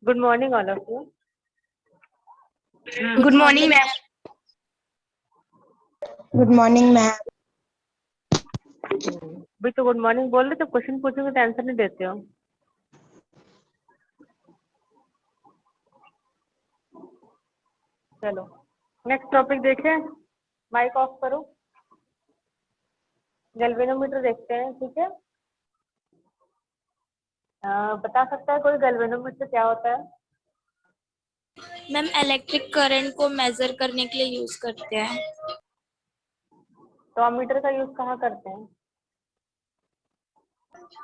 Good morning, all of you. Good morning, ma'am. Good morning ma'am. भाई तो good morning बोल रहे तो क्वेश्चन पूछोगे तो आंसर नहीं देते हो। चलो नेक्स्ट टॉपिक देखें। माइक ऑफ करो। गैल्वेनोमीटर देखते हैं, ठीक है। बता सकता है कोई गैल्वेनोमीटर क्या होता है? मैम इलेक्ट्रिक करंट को मेजर करने के लिए यूज करते हैं। तो अमीटर का यूज कहाँ करते हैं?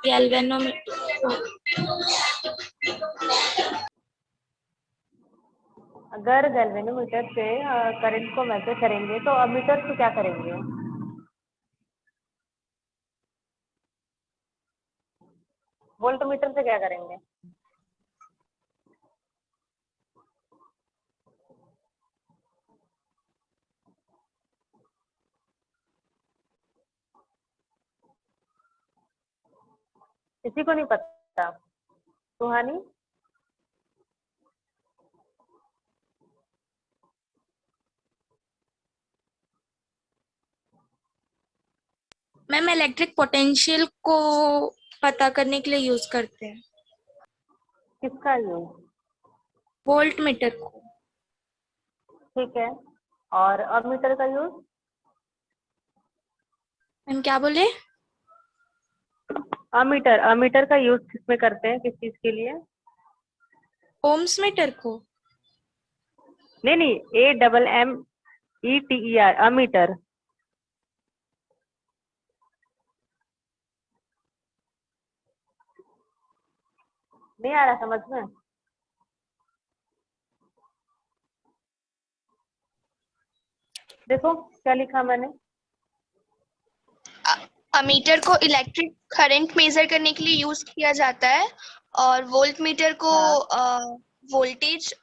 गैल्वेनोमीटर। अगर गैल्वेनोमीटर से करंट को मेजर करेंगे तो अमीटर से क्या करेंगे? वोल्टमीटर से क्या करेंगे? किसी को नहीं पता? सुहानी? मैम इलेक्ट्रिक पोटेंशियल को पता करने के लिए यूज करते हैं। किसका यूज? वोल्ट मीटर को। ठीक है। और अमीटर का यूज? मैम क्या बोले? अमीटर अमीटर का यूज किसमें करते हैं, किस चीज के लिए? ओम्स मीटर को। नहीं नहीं, AMMETER अमीटर। नहीं आ रहा समझ में? देखो क्या लिखा मैंने। अमीटर को इलेक्ट्रिक करंट मेजर करने के लिए यूज किया जाता है और वोल्ट मीटर को हाँ। वोल्टेज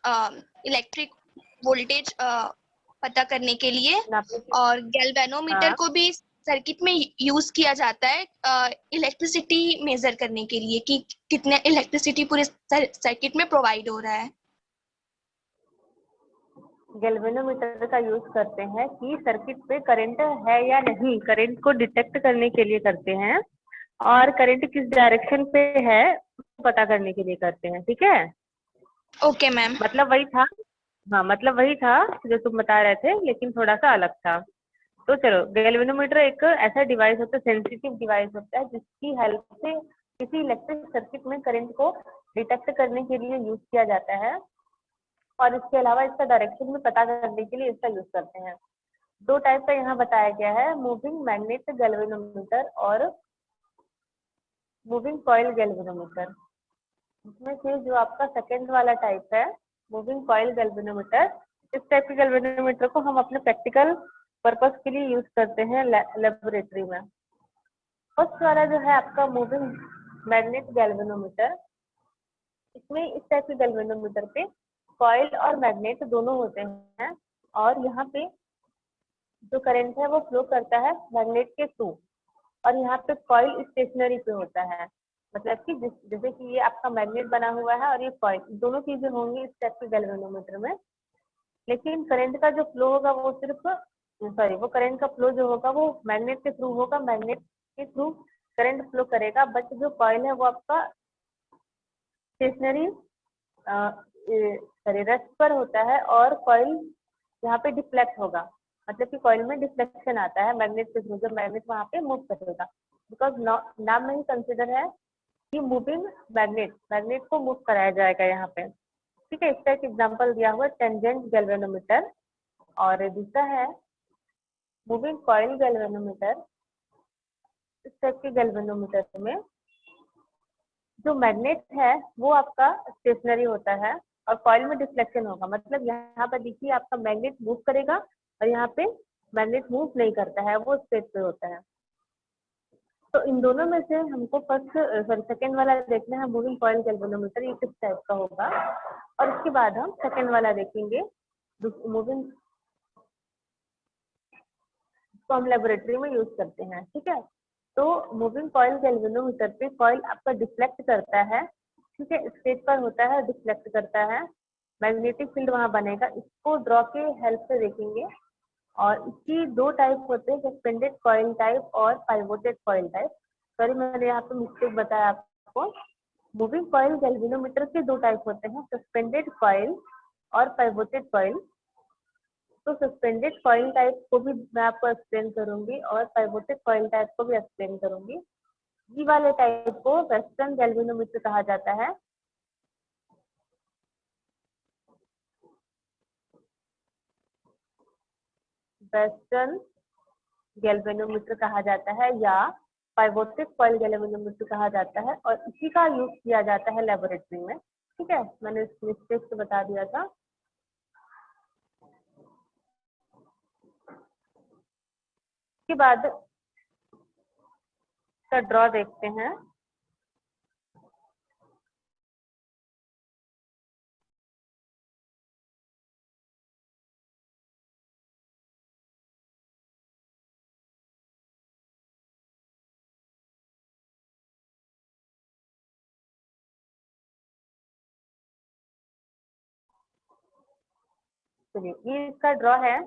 इलेक्ट्रिक वोल्टेज पता करने के लिए, नापने के। और गैल्वेनोमीटर हाँ। को भी सर्किट में यूज किया जाता है इलेक्ट्रिसिटी मेजर करने के लिए कि कितने इलेक्ट्रिसिटी पूरे सर्किट में प्रोवाइड हो रहा है। गैल्वेनोमीटर का यूज करते हैं कि सर्किट पे करंट है या नहीं, करंट को डिटेक्ट करने के लिए करते हैं, और करंट किस डायरेक्शन पे है उसको पता करने के लिए करते हैं, ठीक है। Okay ma'am. मतलब वही था। हाँ मतलब वही था जो तुम बता रहे थे, लेकिन थोड़ा सा अलग था। तो चलो, गैल्वेनोमीटर एक ऐसा डिवाइस होता है, सेंसिटिव डिवाइस होता है, जिसकी हेल्प से किसी इलेक्ट्रिक सर्किट में करंट को डिटेक्ट करने के लिए यूज किया जाता है, और इसके अलावा इसका डायरेक्शन भी पता करने के लिए इसका यूज करते हैं। दो टाइप का यहाँ बताया गया है, मूविंग मैग्नेट गैल्वेनोमीटर और मूविंग कॉइल गैल्वेनोमीटर। इसमें से जो आपका सेकेंड वाला टाइप है, मूविंग कॉइल गैल्वेनोमीटर, इस टाइप के गैल्वेनोमीटर को हम अपने प्रैक्टिकल पर्पस के लिए यूज करते हैं लेबोरेटरी में। फर्स्ट वाला जो है आपका मूविंग मैग्नेट गैल्वेनोमीटर, इसमें इस टाइप के गैल्वेनोमीटर पे कॉइल और मैग्नेट दोनों होते हैं, और यहाँ पे जो करंट है वो फ्लो करता है मैग्नेट के थ्रू, और यहाँ पे कॉइल स्टेशनरी पे होता है। मतलब कि जैसे कि ये आपका मैग्नेट बना हुआ है और ये कॉइल, दोनों चीजें होंगी इस टाइप के गैल्वेनोमीटर में। लेकिन करंट का जो फ्लो होगा वो सिर्फ, सॉरी, वो करंट का फ्लो जो होगा वो मैग्नेट के थ्रू होगा, मैग्नेट के थ्रू करंट फ्लो करेगा। बट जो कॉइल है वो आपका स्टेशनरी, सॉरी, रेस्ट पर होता है, और कॉइल यहाँ पे डिफ्लेक्ट होगा। मतलब कि कॉइल में डिफ्लेक्शन आता है मैग्नेट के थ्रू, जब मैग्नेट वहाँ पे मूव करेगा। बिकॉज नाम में ही कंसिडर है कि मूविंग मैग्नेट, मैग्नेट को मूव कराया जाएगा यहाँ पे, ठीक है। इसका एक एग्जांपल दिया हुआ टेंजेंट गैल्वेनोमीटर, और दूसरा है मूविंग कॉइल गैल्वेनोमीटर। इस टाइप के गैल्वेनोमीटर में जो मैग्नेट है वो आपका स्टेशनरी होता है, और कॉइल में डिफ्लेक्शन होगा। मतलब यहाँ पर देखिए आपका मैग्नेट मूव करेगा, और यहाँ पे मैग्नेट मूव नहीं करता है, वो स्ट्रेट पे होता है। तो इन दोनों में से हमको फर्स्ट, सॉरी, सेकेंड वाला देखना है, मूविंग कॉइल गैल्वेनोमीटर, ये किस टाइप का होगा, और उसके बाद हम सेकेंड वाला देखेंगे, मूविंग, तो हम लेबोरेटरी में यूज करते हैं, ठीक है। तो मूविंग कॉइल गैल्वेनोमीटर पे कॉइल आपका डिफ्लेक्ट करता है ठीक है, स्टेज पर होता है, डिफ्लेक्ट करता है, मैग्नेटिक फील्ड वहां बनेगा। इसको ड्रॉ के हेल्प से देखेंगे। और इसकी दो टाइप होते हैं, सस्पेंडेड कॉइल टाइप और पाइवोटेड कॉइल टाइप। सॉरी, मैंने यहाँ पे मिस्टेक बताया आपको। मूविंग कॉइल गैल्वेनोमीटर के दो टाइप होते हैं, सस्पेंडेड कॉइल और पाइवोटेड कॉइल। तो सस्पेंडेड कॉइल टाइप को भी मैं आपको एक्सप्लेन करूंगी और पाइवोटेड कॉइल टाइप को भी एक्सप्लेन करूंगी। ये वाले टाइप को वेस्टर्न गैल्वेनोमीटर कहा जाता है। वेस्टर्न गैल्वेनोमीटर कहा जाता है या पाइवोटेड कॉइल गैल्वेनोमीटर कहा जाता है, और इसी का यूज किया जाता है लेबोरेटरी में। ठीक है, मैंने इस मिस्टेक से बता दिया था। इसके बाद का ड्रॉ देखते हैं। चलिए, ये इसका ड्रॉ है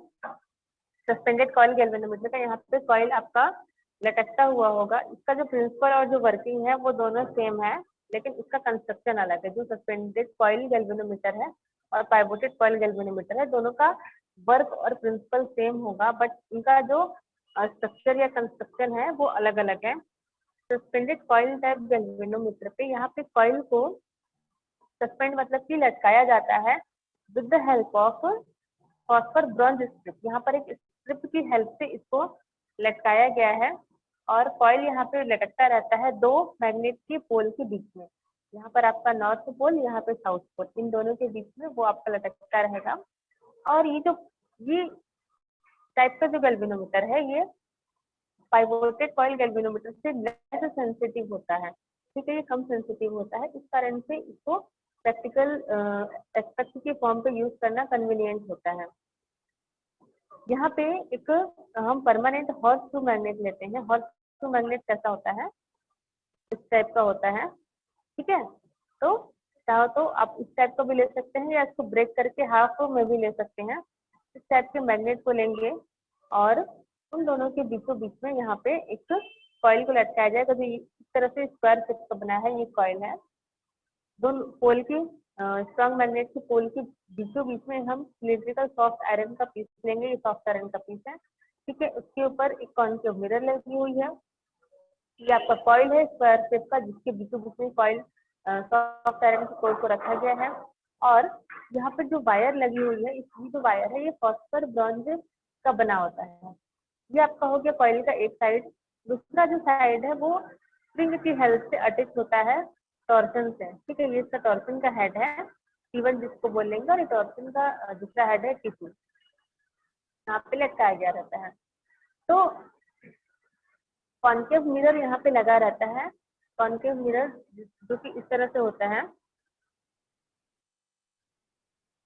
सस्पेंडेड कॉइल गैल्वेनोमीटर का। यहाँ पे कॉइल आपका लटकता हुआ होगा। इसका जो प्रिंसिपल और जो वर्किंग है वो दोनों सेम है, लेकिन इसका कंस्ट्रक्शन अलग है। जो सस्पेंडेड कॉइल गैल्वेनोमीटर है और पाइवोटेड कॉइल गैल्वेनोमीटर है, दोनों का वर्क और प्रिंसिपल सेम होगा, बट इनका जो स्ट्रक्चर या कंस्ट्रक्शन है वो अलग अलग है। सस्पेंडेड कॉइल टाइप गैल्वेनोमीटर पे यहाँ पे कॉइल को सस्पेंड मतलब कि लटकाया जाता है with the help of phosphor bronze strip. यहाँ पर एक स्ट्रिप की हेल्प से इसको लटकाया गया है, और कॉइल यहाँ पे लटकता रहता है दो मैग्नेट के पोल के बीच में। यहाँ पर आपका नॉर्थ पोल, यहाँ पे साउथ पोल, इन दोनों के बीच में वो आपका लटकता रहेगा। और ये टाइप का जो गैल्वेनोमीटर है, ये पाइवोटेड कॉइल गैल्वेनोमीटर से लेस सेंसिटिव होता है। ठीक है, ये कम सेंसिटिव होता है, इस कारण से इसको प्रैक्टिकल एस्पेक्ट के फॉर्म पे यूज करना कन्वीनियंट होता है। यहाँ पे एक हम परमानेंट हॉर्स शू मैग्नेट लेते हैं। हॉर्स शू मैग्नेट कैसा होता है, इस टाइप का होता है। ठीक है, तो चाहो तो आप इस टाइप का भी ले सकते हैं, या इसको ब्रेक करके हाफ में भी ले सकते हैं। इस टाइप के मैग्नेट को लेंगे और उन दोनों के बीचों बीच में यहाँ पे एक कॉइल को लटकाया जाएगा। जो इस तरह से स्क्वायर शेप का बना है, ये कॉइल है। दोनों पोल की स्ट्रॉन्ग मैग्नेट के पोल के बीचों बीच में हम सिलिंड्रिकल सॉफ्ट आयरन का पीस लेंगे। ये सॉफ्ट आयरन का पीस है। ठीक है, उसके ऊपर एक कॉन्केव मिरर लगी हुई है। ये आपका कॉइल है स्क्वायर शेप का, जिसके बीचों बीच में कॉइल सॉफ्ट आयरन के कोर को रखा गया है। और यहाँ पर जो वायर लगी हुई है, इसकी जो वायर है, ये फॉस्फर ब्रॉन्ज का बना होता है। ये आपका हो गया कॉइल का एक साइड। दूसरा जो साइड है वो स्प्रिंग की हेल्प से अटैच होता है टॉर्सन से। ठीक है, ये इसका टॉर्सन का हेड है, T1 जिसको बोलेंगे, और टॉर्सन का दूसरा हेड है T2। यहाँ पे लटकाया गया रहता है। तो कॉन्केव मिरर यहाँ पे लगा रहता है। कॉन्केव मिरर जो कि इस तरह से होता है।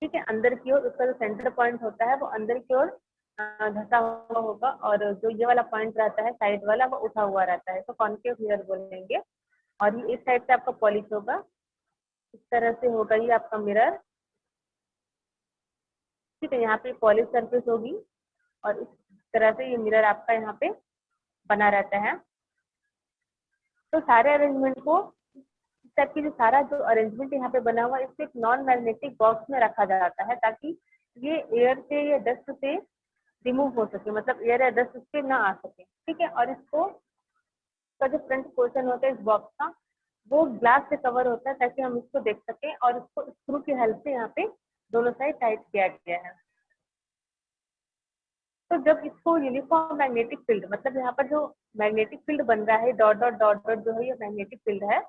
ठीक है, अंदर की ओर उसका जो सेंटर पॉइंट होता है वो अंदर की ओर धंसा हुआ होगा, और जो ये वाला पॉइंट रहता है साइड वाला, वो उठा हुआ रहता है, तो कॉन्केव मिरर बोलेंगे। और ये इस साइड से आपका पॉलिश होगा, इस तरह से होगा ये आपका मिरर। ठीक है, यहाँ पे पॉलिश सरफेस होगी, और इस तरह से ये मिरर आपका यहाँ पे बना रहता है। तो सारे अरेंजमेंट को, इस टाइप की जो सारा जो अरेंजमेंट यहाँ पे बना हुआ है, इसको एक नॉन मैग्नेटिक बॉक्स में रखा जाता है, ताकि ये एयर से या डस्ट से रिमूव हो सके, मतलब एयर या डस्ट उससे ना आ सके। ठीक है, और इसको का जो फ्रंट पोर्शन होता है इस बॉक्स का, वो ग्लास से कवर होता है, ताकि हम इसको देख सकें, और इसको स्क्रू की हेल्प से यहाँ पे दोनों साइड टाइट किया गया है। तो जब इसको यूनिफॉर्म मैग्नेटिक फील्ड, मतलब यहाँ पर जो मैग्नेटिक फील्ड बन रहा है, डॉट डॉट डॉट डॉट जो है ये मैग्नेटिक फील्ड है।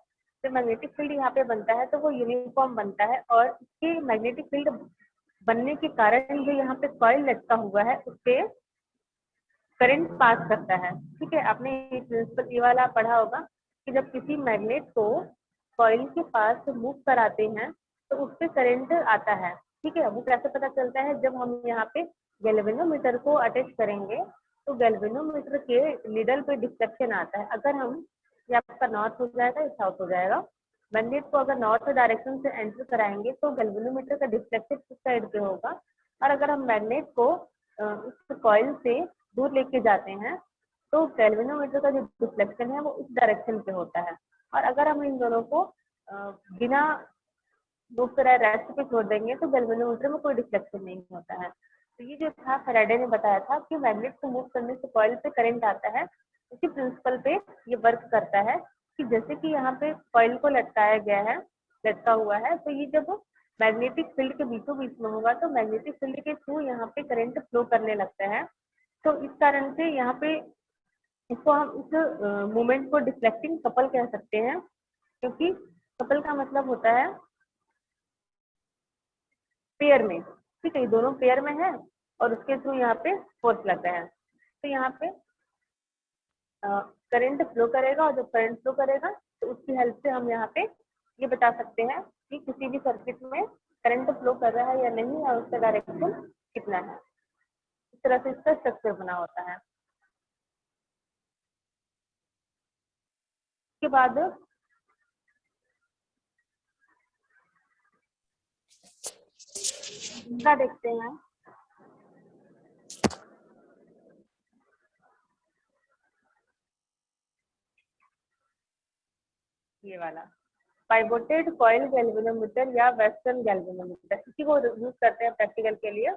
तो मैग्नेटिक फील्ड यहाँ पे बनता है, तो वो यूनिफॉर्म बनता है, और इसके मैग्नेटिक फील्ड बनने के कारण जो यहाँ पे कॉइल लटका हुआ है, उससे करंट पास करता है। ठीक है, आपने ये प्रिंसिपल ये वाला पढ़ा होगा कि जब किसी मैग्नेट को कॉइल के पास मूव कराते हैं तो उससे करंट आता है। ठीक है, वो कैसे पता चलता है, जब हम यहाँ पे गैल्वेनोमीटर को अटैच करेंगे तो गैल्वेनोमीटर के नीडल पे डिफ्लेक्शन आता है। अगर हम, ये आपका नॉर्थ हो जाएगा, ये साउथ हो जाएगा, मैग्नेट को अगर नॉर्थ डायरेक्शन से एंटर कराएंगे तो गैल्वेनोमीटर का डिफ्लेक्टेड किस साइड पे होगा, और अगर हम मैग्नेट को उस कॉइल से दूर लेके जाते हैं तो गैल्वेनोमीटर का जो डिफ्लेक्शन है वो उस डायरेक्शन पे होता है। और अगर हम इन दोनों को बिना मूव कराए रेस्ट पे छोड़ देंगे तो गैल्वेनोमीटर में कोई डिफ्लेक्शन नहीं होता है। तो ये जो था फैराडे ने बताया था कि मैग्नेट को मूव करने से कॉइल पे करंट आता है, उसी प्रिंसिपल पे ये वर्क करता है कि जैसे कि यहाँ पे कॉइल को लटकाया गया है, लटका हुआ है, तो ये जब मैग्नेटिक फील्ड के बीचों बीच में होगा तो मैग्नेटिक फील्ड के थ्रू यहाँ पे करंट फ्लो करने लगता है। तो इस कारण से यहाँ पे इसको हम इस मूवमेंट को डिफ्लेक्टिंग कपल कह सकते हैं, क्योंकि कपल का मतलब होता है पेयर में, ठीक है, ये दोनों पेयर में है और उसके थ्रू यहाँ पे फोर्स लगता है। तो यहाँ पे करंट फ्लो करेगा, और जब करंट फ्लो करेगा तो उसकी हेल्प से हम यहाँ पे ये बता सकते हैं कि किसी भी सर्किट में करंट फ्लो कर रहा है या नहीं, और उसका डायरेक्शन कितना है। इस तरह से इसका स्ट्रक्चर बना होता है। उसके बाद दूसरा देखते हैं, ये वाला पाइवोटेड कॉइल गैल्वेनोमीटर या वेस्टर्न गैल्वेनोमीटर, इसी को यूज करते हैं प्रैक्टिकल के लिए।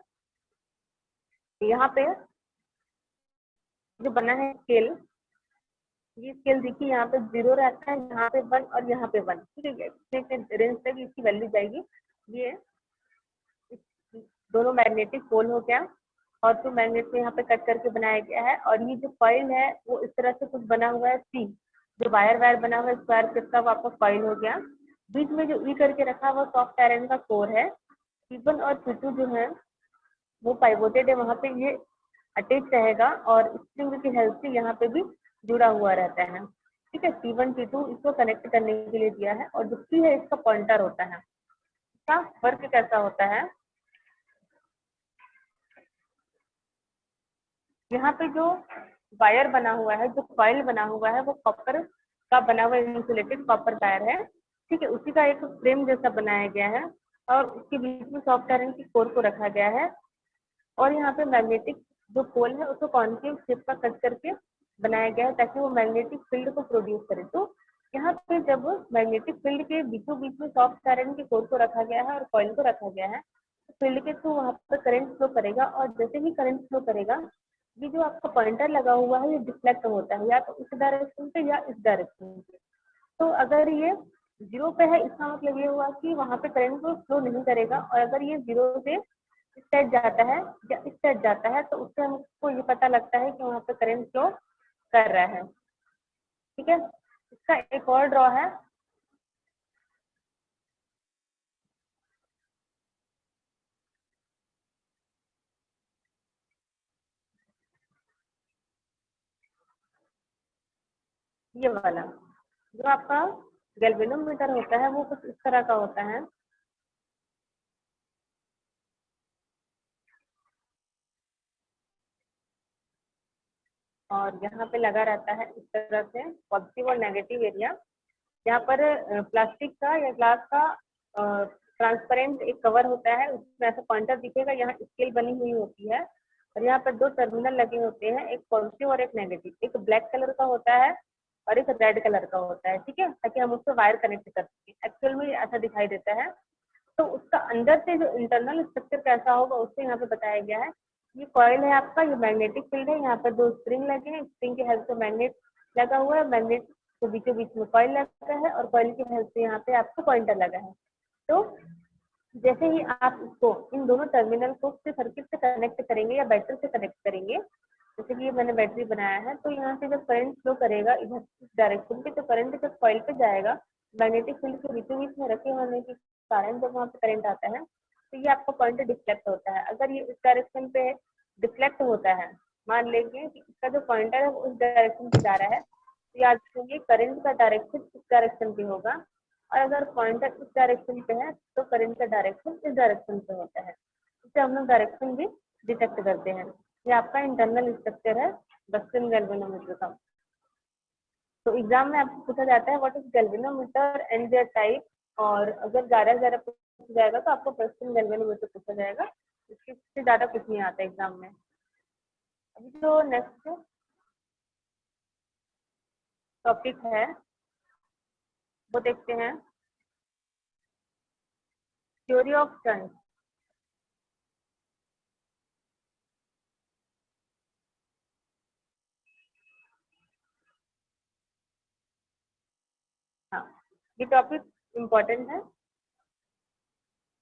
यहाँ पे जो बना है स्केल, ये स्केल देखिए यहाँ पे 0 रहता है, यहाँ पे 1 और यहाँ पे 1, ठीक है, इतने रेंज तक इसकी वैल्यू जाएगी। ये दोनों मैग्नेटिक पोल हो गया और तो मैग्नेट को यहाँ पे कट करके बनाया गया है, और ये जो कॉइल है वो इस तरह से कुछ बना हुआ है, सी जो वायर वायर बना हुआ है स्क्वायर शेप का, वो आपका कॉइल हो गया। बीच में जो ई करके रखा हुआ सॉफ्ट आयरन का कोर है। P1 और P2 जो है वो पाइवोटेड है, वहाँ पे ये अटैच रहेगा और स्प्रिंग की हेल्प से यहाँ पे भी जुड़ा हुआ रहता है, ठीक है। P1 P2 इसको कनेक्ट करने के लिए दिया है, और जो P है इसका पॉइंटर होता है। इसका वर्क कैसा होता है, यहाँ पे जो वायर बना हुआ है, जो कॉइल बना हुआ है, वो कॉपर का बना हुआ इंसुलेटेड कॉपर वायर है, ठीक है। उसी का एक फ्रेम जैसा बनाया गया है और उसके बीच में सॉफ्ट आयरन की कोर को रखा गया है, और यहाँ पे मैग्नेटिक जो पोल है उसको कॉन्केव शेप का कट करके बनाया गया है ताकि वो मैग्नेटिक फील्ड को प्रोड्यूस करे। तो यहाँ पे जब मैग्नेटिक फील्ड के बीचों बीच में सॉफ्ट आयरन की कोर को रखा गया है और कॉइल को रखा गया है, तो फील्ड के थ्रू वहाँ पर करंट फ्लो करेगा, और जैसे ही करंट फ्लो करेगा ये जो आपका पॉइंटर लगा हुआ है ये डिफ्लेक्ट होता है, या तो इस डायरेक्शन पे या इस डायरेक्शन पे। तो अगर ये 0 पे है इसका मतलब ये हुआ कि वहाँ पे करंट फ्लो नहीं करेगा, और अगर ये 0 से इस साइड जाता है या इस साइड जाता है तो उससे हमको ये पता लगता है कि वहाँ पे करंट फ्लो कर रहा है, ठीक है। इसका एक और ड्रॉ है, ये वाला जो आपका गैल्वेनोमीटर होता है वो कुछ इस तरह का होता है, और यहाँ पे लगा रहता है इस तरह से पॉजिटिव और नेगेटिव एरिया। यहाँ पर प्लास्टिक का या ग्लास का ट्रांसपेरेंट एक कवर होता है, उसमें ऐसा पॉइंटर दिखेगा, यहाँ स्केल बनी हुई होती है, और यहाँ पर 2 टर्मिनल लगे होते हैं, एक पॉजिटिव और एक नेगेटिव, एक ब्लैक कलर का होता है और एक रेड कलर का होता है, ठीक है, ताकि हम उससे वायर कनेक्ट कर सकें। एक्चुअल में ऐसा दिखाई देता है। तो उसका अंदर से जो इंटरनल स्ट्रक्चर कैसा होगा उससे यहाँ पे बताया गया है। ये कॉइल है आपका, ये मैग्नेटिक फील्ड है, यहाँ पर 2 स्प्रिंग लगे हैं, स्प्रिंग की हेल्प से मैग्नेट लगा हुआ है, मैग्नेट के बीचों बीच में कॉइल लगा है, और कॉइल की हेल्प से यहाँ पे आपको पॉइंटर लगा है। तो जैसे ही आप इसको इन दोनों टर्मिनल को सर्किट से कनेक्ट करेंगे या बैटरी से कनेक्ट करेंगे, जैसे कि ये मैंने बैटरी बनाया है, तो यहाँ से जब करंट फ्लो करेगा इधर इस डायरेक्शन पे, तो करंट जब कॉइल पे जाएगा मैग्नेटिक फील्ड के बीचों बीच में रखे होने के कारण जब वहाँ पे करंट आता है तो ये आपका पॉइंटर डिफ्लेक्ट होता है। अगर ये इस डायरेक्शन पे डिफ्लेक्ट होता है, मान लीजिए कि इसका जो पॉइंटर है वो उस डायरेक्शन पे जा रहा है, तो याद रखिए करंट का डायरेक्शन इस डायरेक्शन पे होगा, और अगर पॉइंटर इस डायरेक्शन पे है तो करंट का डायरेक्शन इस डायरेक्शन पे होता है। इससे हम लोग डायरेक्शन भी डिटेक्ट करते हैं। ये आपका इंटरनल स्ट्रक्चर है वेस्टर्न गैल्वेनोमीटर का। तो एग्जाम में आपको पूछा जाता है what is galvanometer and their type, और अगर ज़्यादा पूछा जाएगा तो आपको क्वेश्चन गैल्वेनोमीटर पूछा जाएगा, इससे ज़्यादा कुछ नहीं आता एग्जाम में। अभी जो नेक्स्ट टॉपिक है वो देखते हैं, थ्योरी ऑफ करंट। हाँ, ये टॉपिक इम्पोर्टेंट है,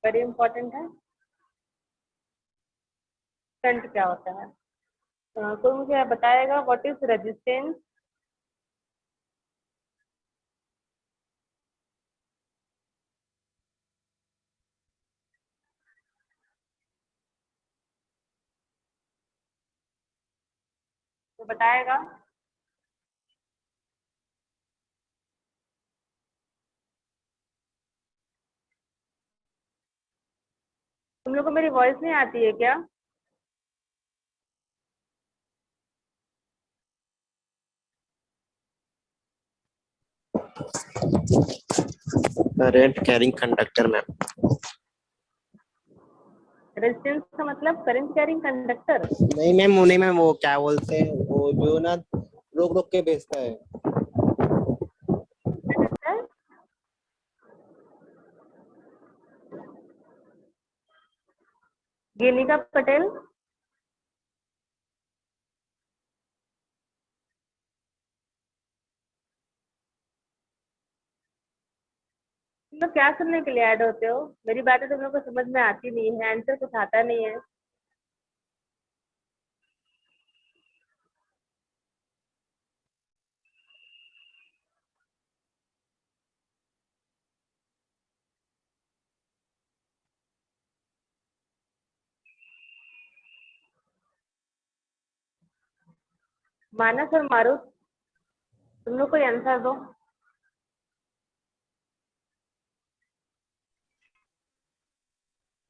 वेरी इम्पोर्टेंट है। करंट क्या होता है? कोई मुझे बताएगा व्हाट इज रेजिस्टेंस? तो बताएगा? तुम लोग को मेरी वॉइस नहीं आती है क्या? Current carrying conductor ma'am. Resistance का मतलब करंट कैरिंग कंडक्टर? नहीं मैम, उन्हें मैम वो क्या बोलते हैं, वो जो ना रोक रोक के बेचता है। क्या कहता है? गेनिका पटेल। तुम लोग क्या सुनने के लिए ऐड होते हो? मेरी बातें तुम लोग को समझ में आती नहीं है, आंसर कुछ आता नहीं है। मानस और मारुत, तुम लोग कोई आंसर दो।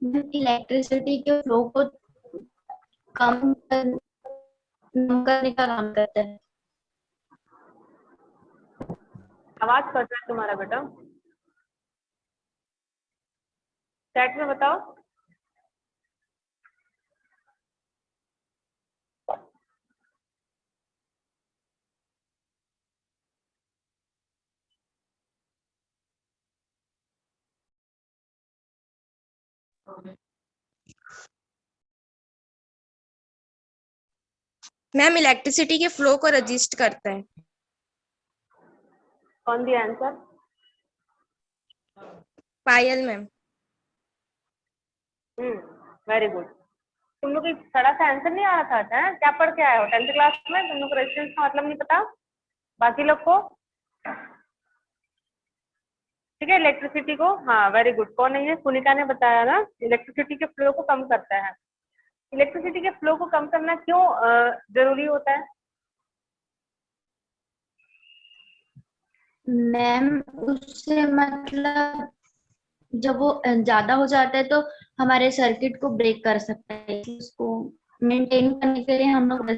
इलेक्ट्रिसिटी के फ्लो को कम करने का काम करता है। आवाज कट रहा है तुम्हारा बेटा, चैट में बताओ। मैम इलेक्ट्रिसिटी के फ्लो को रजिस्ट करता है। कौन दिया आंसर? पायल मैम। Very good. तुम लोग को एक थोड़ा सा आंसर नहीं आ रहा था? क्या पढ़ के आए हो 10th क्लास में? तुम लोग को रेजिस्टेंस का मतलब नहीं पता, बाकी लोग को? ठीक है, इलेक्ट्रिसिटी को, हाँ वेरी गुड। कौन नहीं है? सुनिका ने बताया ना, इलेक्ट्रिसिटी के फ्लो को कम करता है। इलेक्ट्रिसिटी के फ्लो को कम करना क्यों जरूरी होता है? मैम उससे मतलब जब वो ज्यादा हो जाता है तो हमारे सर्किट को ब्रेक कर सकता है, उसको मेंटेन करने के लिए हम लोग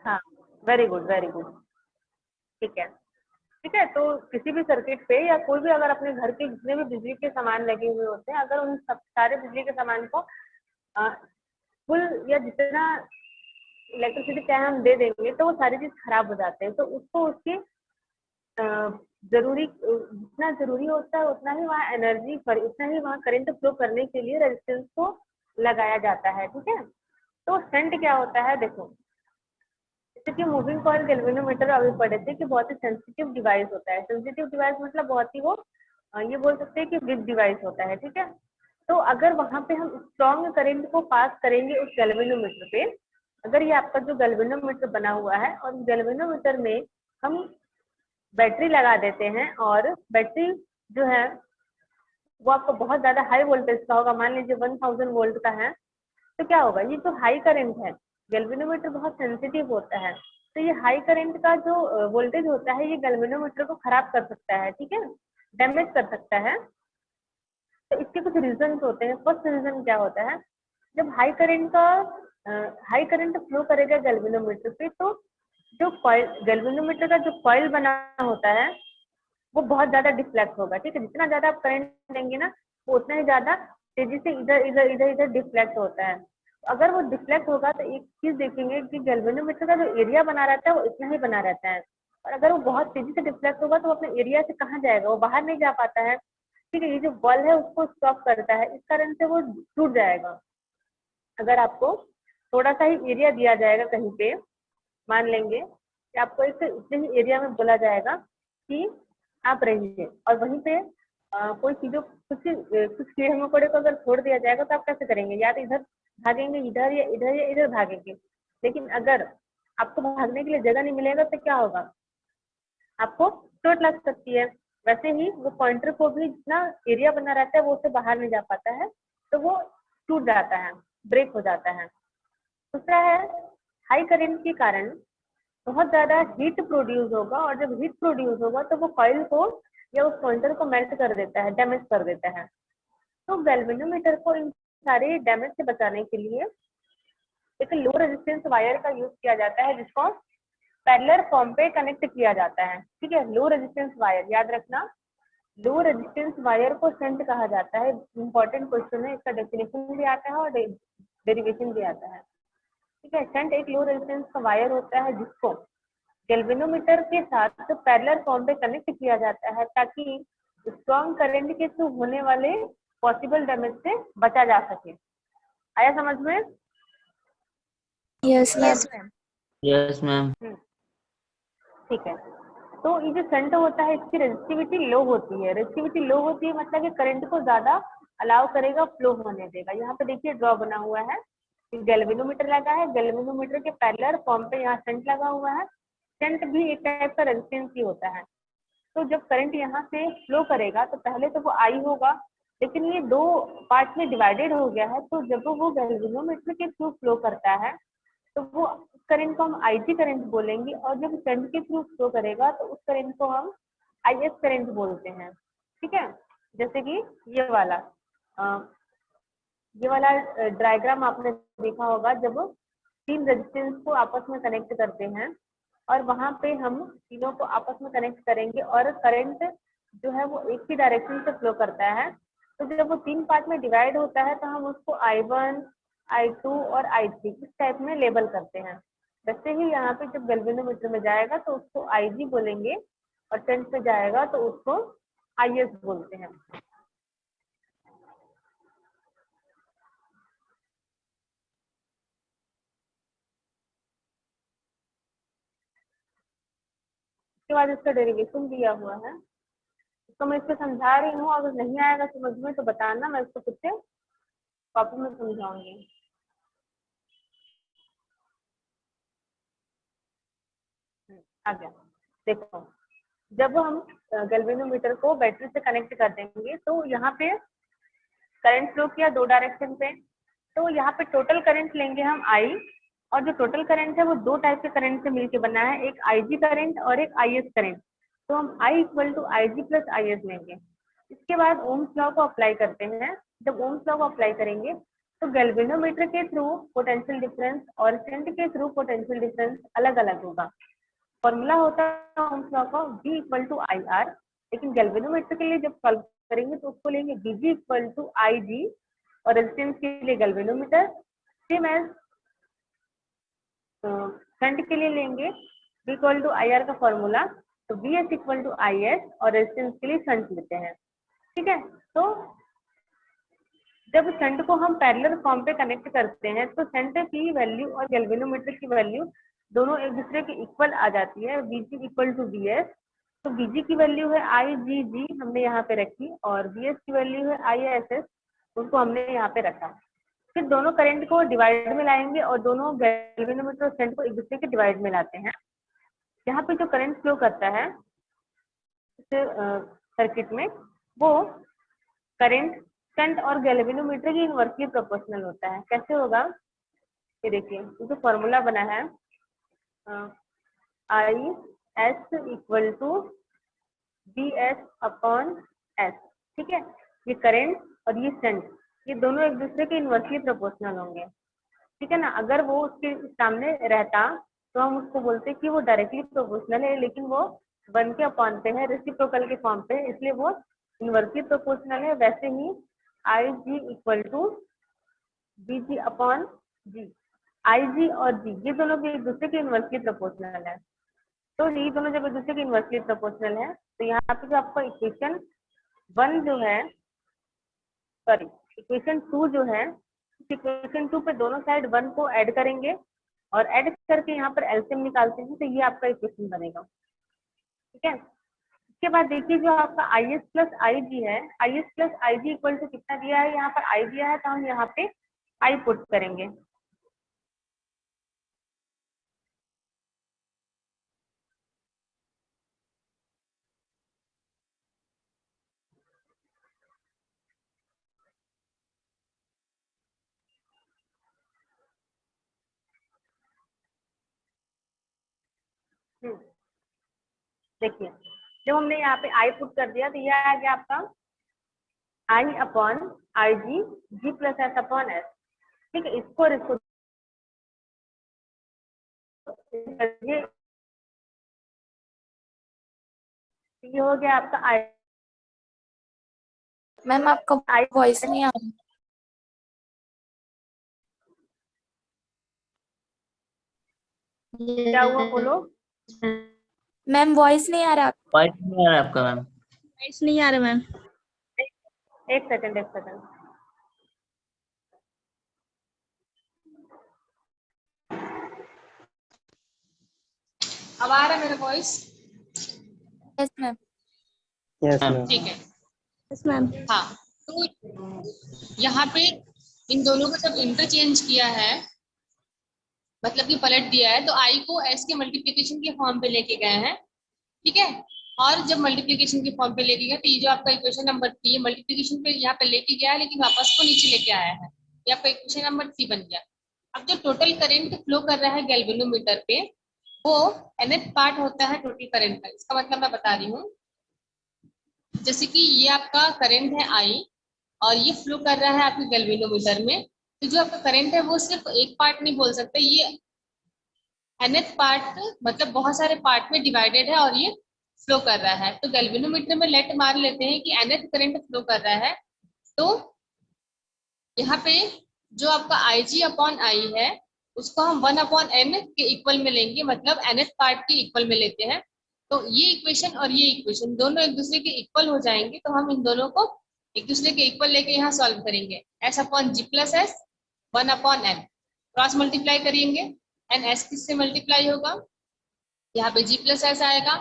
हाँ वेरी गुड, वेरी गुड। ठीक है, ठीक है। तो किसी भी सर्किट पे या कोई भी अगर अपने घर के जितने भी बिजली के सामान लगे हुए होते हैं, अगर उन सब सारे बिजली के सामान को फुल या जितना इलेक्ट्रिसिटी चाहे हम दे देंगे तो वो सारी चीज खराब हो जाते हैं। तो उसको उसकी जरूरी जितना जरूरी होता है उतना ही वहाँ एनर्जी उतना ही वहाँ करंट फ्लो करने के लिए रेजिस्टेंस को लगाया जाता है। ठीक है, तो शंट क्या होता है? देखो, जैसे कि मूविंग कॉइल गैल्वेनोमीटर अभी पढ़े थे कि बहुत ही सेंसिटिव डिवाइस होता है। सेंसिटिव डिवाइस मतलब बहुत ही वो ये बोल सकते हैं कि वीक डिवाइस होता है। ठीक है, तो अगर वहां पे हम स्ट्रॉन्ग करंट को पास करेंगे उस गैल्वेनोमीटर पे, अगर ये आपका जो गैल्वेनोमीटर बना हुआ है और गैल्वेनोमीटर में हम बैटरी लगा देते हैं और बैटरी जो है वो आपको बहुत ज्यादा हाई वोल्टेज का होगा, मान लीजिए 1000 वोल्ट का है, तो क्या होगा? ये जो हाई करंट है, गैल्वेनोमीटर बहुत सेंसिटिव होता है, तो ये हाई करंट का जो वोल्टेज होता है ये गैल्वेनोमीटर को खराब कर सकता है। ठीक है, डैमेज कर सकता है। तो इसके कुछ रीजन होते हैं। फर्स्ट रीजन क्या होता है? जब हाई करंट फ्लो करेगा गैल्वेनोमीटर पे, तो जो कॉइल गैल्वेनोमीटर का जो कॉइल बना होता है वो बहुत ज्यादा डिफ्लेक्ट होगा, ठीक है। जितना ज्यादा आप करंट देंगे ना वो उतना ही ज्यादा तेजी से इधर इधर इधर इधर डिफ्लेक्ट होता है। अगर वो डिफ्लेक्ट होगा तो एक चीज देखेंगे कि गैल्वेनोमीटर का जो एरिया बना रहता है वो इतना ही बना रहता है, और अगर वो बहुत तेजी से डिफ्लेक्ट होगा तो वो अपने एरिया से कहाँ जाएगा, वो बाहर नहीं जा पाता है, ठीक है। ये जो बल है उसको स्टॉप करता है, इस कारण से वो टूट जाएगा। अगर आपको थोड़ा सा ही एरिया दिया जाएगा कहीं पे, मान लेंगे कि आपको एक इतने ही एरिया में बोला जाएगा कि आप रहिए, और वहीं पे कोई चीजों कुछ कीड़े मकोड़े को अगर छोड़ दिया जाएगा तो आप कैसे करेंगे, या तो इधर भागेंगे, इधर या इधर या इधर भागेंगे। लेकिन अगर आपको भागने के लिए जगह नहीं मिलेगा तो क्या होगा, आपको चोट लग सकती है। वैसे ही वो पॉइंटर को भी जितना एरिया बना रहता है वो उससे बाहर नहीं जा पाता है, तो वो टूट जाता है, ब्रेक हो जाता है। दूसरा है हाई करंट के कारण बहुत ज्यादा हीट प्रोड्यूस होगा, और जब हीट प्रोड्यूस होगा तो वो कॉइल को या उस पॉइंटर को मेल्ट कर देता है, डैमेज कर देता है। तो गैल्वेनोमीटर को इन सारे डैमेज से बचाने के लिए एक लो रेजिस्टेंस वायर का यूज किया जाता है, जिसको पैरेलल फॉर्म पे कनेक्ट किया जाता है, ठीक है। लो रेजिस्टेंस वायर याद रखना, लो रेजिस्टेंस वायर को शंट कहा जाता है। इंपॉर्टेंट क्वेश्चन है, इसका डेफिनेशन भी आता है और डेरिवेशन भी आता है, ठीक है। शंट एक लो रेजिस्टेंस का वायर होता है जिसको गैल्वेनोमीटर के साथ पैरेलल फॉर्म पे कनेक्ट किया जाता है, ताकि स्ट्रॉन्ग करंट के थ्रू होने वाले पॉसिबल डैमेज से बचा जा सके। आया समझ में? Yes ma'am. Ma'am. Yes ma'am. ठीक है। तो ये जो शंट होता है इसकी रेजिस्टिविटी लो होती है। रेजिस्टिविटी लो होती है मतलब कि करंट को ज्यादा अलाउ करेगा, फ्लो होने देगा। यहाँ पे देखिए ड्रॉ बना हुआ है, गैल्वेनोमीटर लगा है, गैल्वेनोमीटर के पैरेलल फॉर्म पे यहाँ शंट लगा हुआ है। शंट भी एक टाइप का रेजिस्टेंस ही होता है। तो जब करंट यहाँ से फ्लो करेगा तो पहले तो वो आई होगा, लेकिन ये दो पार्ट में डिवाइडेड हो गया है। तो जब वो गैल्वेनोमीटर के थ्रू फ्लो करता है तो वो करंट को हम आईजी करंट बोलेंगे, और जब शंट के थ्रू फ्लो करेगा तो उस करंट को हम आईएस करंट बोलते हैं, ठीक है। जैसे कि ये वाला डायग्राम आपने देखा होगा, जब तीन रेजिस्टेंस को आपस में कनेक्ट करते हैं और वहां पे हम तीनों को आपस में कनेक्ट करेंगे और करंट जो है वो एक ही डायरेक्शन से फ्लो करता है। तो जब वो तीन पार्ट में डिवाइड होता है तो हम उसको I1, I2 और I3 इस टाइप में लेबल करते हैं। वैसे ही यहाँ पे जब गैल्वेनोमीटर में जाएगा तो उसको IG बोलेंगे, और शंट में जाएगा तो उसको IS बोलते हैं। उसके बाद इसका डेरिवेशन दिया हुआ है, तो मैं इसको समझा रही हूँ। अगर नहीं आएगा समझ में तो बताना, मैं इसको खुद से कॉपी में समझाऊंगी। आ गया, देखो। जब हम गैल्वेनोमीटर को बैटरी से कनेक्ट कर देंगे तो यहाँ पे करंट फ्लो किया दो डायरेक्शन पे, तो यहाँ पे टोटल करंट लेंगे हम I, और जो टोटल करंट है वो दो टाइप के करंट से मिलके बना है, एक IG करंट और एक IS करंट। तो हम I = IG + IS लेंगे। इसके बाद ओम्स लॉ को अप्लाई करते हैं। जब ओम्स लॉ को अप्लाई करेंगे तो गैल्वेनोमीटर के थ्रू पोटेंशियल डिफरेंस और शंट के थ्रू पोटेंशियल डिफरेंस अलग अलग होगा। फॉर्मूला होता है ओम्स लॉ का V = IR, लेकिन गैल्वेनोमीटर के लिए जब सॉल्व करेंगे तो उसको लेंगे VG = IG, और रेजिस्टेंस के लिए गैल्वेनोमीटर। सेम एज शंट के लिए लेंगे V = IR का फॉर्मूला, तो VS = IS, और रेजिस्टेंस के लिए शंट लेते हैं, ठीक है। तो जब शंट को हम पैरेलल फॉर्म पे कनेक्ट करते हैं तो शंट की वैल्यू और गैल्वेनोमीटर की वैल्यू दोनों एक दूसरे के इक्वल आ जाती है। VG = VS, तो VG की वैल्यू है IGG, हमने यहाँ पे रखी, और VS की वैल्यू है ISS, उनको हमने यहाँ पे रखा। फिर दोनों करंट को डिवाइड में लाएंगे और दोनों गैल्वेनोमीटर और शंट को एक दूसरे के डिवाइड में लाते हैं। यहाँ पे जो करंट फ्लो करता है सर्किट में, वो करंट शंट और गैल्वेनोमीटर की इनवर्सली प्रोपोर्शनल होता है। कैसे होगा ये देखिए, जो फॉर्मूला बना है IS = BS/S, ठीक है। ये करंट और ये शंट, ये दोनों एक दूसरे के इनवर्सली प्रोपोर्शनल होंगे, ठीक है ना। अगर वो उसके सामने रहता तो हम उसको बोलते हैं कि वो डायरेक्टली प्रोपोर्शनल है, लेकिन वो 1 के अपॉन पे है, रेसिप्रोकल के फॉर्म पे है, इसलिए वो इनवर्सली प्रोपोर्शनल है। वैसे ही I G equal to B G upon G, I G और जी ये दोनों भी एक दूसरे के इनवर्सली प्रोपोर्शनल है। तो ये दोनों जब एक दूसरे के इनवर्सली प्रोपोर्शनल है तो यहाँ पे जो आपका इक्वेशन 1 जो है, सॉरी इक्वेशन 2 जो है, इक्वेशन 2 पे दोनों साइड 1 को ऐड करेंगे और ऐड करके यहाँ पर एलसीएम निकालते हैं, तो ये आपका इक्वेशन बनेगा। ठीक है, इसके बाद देखिए जो आपका आई एस प्लस आई जी है, I S plus I G equal to कितना दिया है, यहाँ पर आई दिया है तो हम यहाँ पे आई पुट करेंगे। देखिए जब हमने यहाँ पे आई पुट कर दिया तो ये आ गया आपका I upon I G G plus S upon S. ठीक है, इसको और इसको ये हो गया आपका आई। मैम आपका वॉइस नहीं आ रहा। क्या हुआ बोलो? मैम वॉइस नहीं आ रहा। वॉइस नहीं आ रहा आपका मैम। वॉइस नहीं आ रहा मैम। एक सेकंड। अब आ रहा है मेरा voice? Yes ma'am. Yes ma'am. ठीक है। Yes ma'am. हाँ, तो यहाँ पे इन दोनों को जब इंटरचेंज किया है, मतलब कि पलट दिया है, तो आई को एस के मल्टीप्लिकेशन के फॉर्म पे लेके गए हैं। ठीक है, और जब मल्टीप्लिकेशन के फॉर्म पे लेके गए तो ये जो आपका इक्वेशन नंबर 3 है, मल्टीप्लिकेशन पे यहाँ पे लेके गया है लेकिन वापस को नीचे लेके आया है, ये आपका इक्वेशन नंबर 3 बन गया। अब जो टोटल करंट फ्लो कर रहा है गैल्वेनोमीटर पे, वो nth पार्ट होता है टोटल करंट का। इसका मतलब मैं बता रही हूँ, जैसे कि ये आपका करंट है आई और ये फ्लो कर रहा है आपके गैल्वेनोमीटर में, तो जो आपका करंट है वो सिर्फ एक पार्ट नहीं बोल सकते, ये nth पार्ट मतलब बहुत सारे पार्ट में डिवाइडेड है और ये फ्लो कर रहा है। तो गैल्वेनोमीटर में लेट मार लेते हैं कि nth करंट फ्लो कर रहा है, तो यहाँ पे जो आपका आई जी अपॉन आई है उसको हम 1 अपॉन एन के इक्वल में लेंगे, मतलब nth पार्ट के इक्वल में लेते हैं। तो ये इक्वेशन और ये इक्वेशन दोनों एक दूसरे के इक्वल हो जाएंगे, तो हम इन दोनों को एक दूसरे के इक्वल लेके यहाँ सॉल्व करेंगे। S upon G plus S 1 upon N, cross multiply करेंगे, एन एस किससे मल्टीप्लाई होगा, यहाँ पे जी प्लस एस आएगा,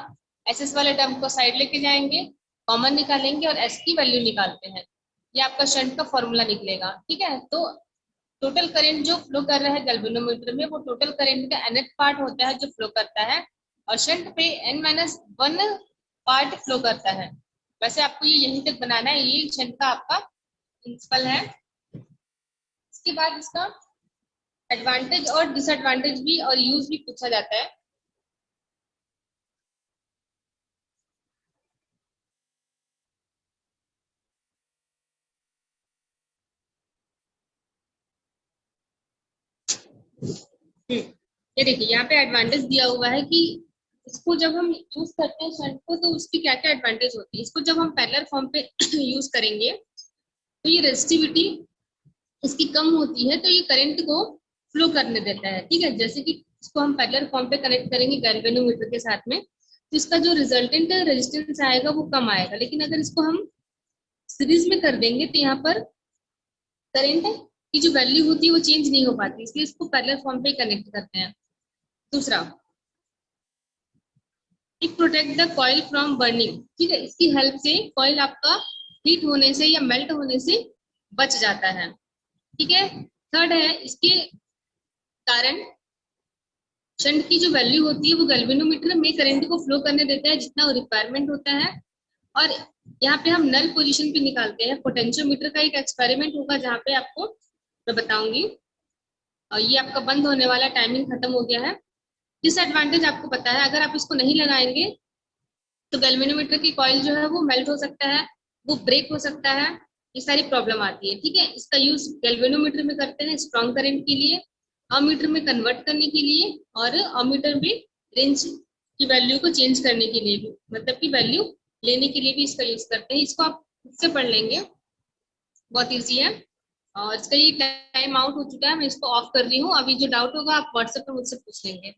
एस एस वाले टर्म को साइड लेके जाएंगे, कॉमन निकालेंगे और एस की वैल्यू निकालते हैं, ये आपका शंट का फॉर्मूला निकलेगा। ठीक है, तो टोटल करंट जो फ्लो कर रहा है गैल्वेनोमीटर में वो टोटल करंट का nth पार्ट होता है जो फ्लो करता है, और शंट पे n-1 पार्ट फ्लो करता है। वैसे आपको ये यहीं तक बनाना है, ये शंट का आपका प्रिंसिपल है। इसके बाद इसका एडवांटेज और डिसएडवांटेज भी और यूज भी पूछा जाता है। ये देखिए यहाँ पे एडवांटेज दिया हुआ है कि इसको जब हम यूज करते हैं शंट को तो उसकी क्या क्या एडवांटेज होती है। इसको जब हम पैरेलल फॉर्म पे यूज करेंगे तो ये रेजिस्टिविटी इसकी कम होती है, तो ये करंट को फ्लो करने देता है। ठीक है, जैसे कि इसको हम पैरेलल फॉर्म पे कनेक्ट करेंगे गैल्वेनोमीटर के साथ में, तो इसका जो रिजल्टेंट रेजिस्टेंस आएगा वो कम आएगा, लेकिन अगर इसको हम सीरीज में कर देंगे तो यहाँ पर करंट की जो वैल्यू होती है वो चेंज नहीं हो पाती, इसलिए इसको पैरेलल फॉर्म पे कनेक्ट करते हैं। दूसरा, it protect the coil from burning. ठीक है, इसकी हेल्प से कॉइल आपका हीट होने से या मेल्ट होने से बच जाता है। ठीक है, थर्ड है, इसके कारण शंट की जो वैल्यू होती है वो गैल्वेनोमीटर में करंट को फ्लो करने देता है जितना रिक्वायरमेंट होता है, और यहाँ पे हम नल पोजीशन पे निकालते हैं। पोटेंशियोमीटर का एक एक्सपेरिमेंट होगा जहाँ पे आपको मैं बताऊंगी, और ये आपका बंद होने वाला टाइमिंग खत्म हो गया है। डिसएडवांटेज आपको पता है, अगर आप इसको नहीं लगाएंगे तो गैल्वेनोमीटर की कॉइल जो है वो मेल्ट हो सकता है, वो ब्रेक हो सकता है, ये सारी प्रॉब्लम आती है। ठीक है, इसका यूज गैल्वेनोमीटर में करते हैं स्ट्रॉन्ग करंट के लिए, अमीटर में कन्वर्ट करने के लिए और अमीटर में रेंज की वैल्यू को चेंज करने के लिए भी, मतलब कि वैल्यू लेने के लिए भी इसका यूज करते हैं। इसको आप खुद से पढ़ लेंगे, बहुत इजी है। और इसका ये टाइम आउट हो चुका है, मैं इसको ऑफ कर रही हूँ। अभी जो डाउट होगा आप व्हाट्सएप पर मुझसे पूछ लेंगे।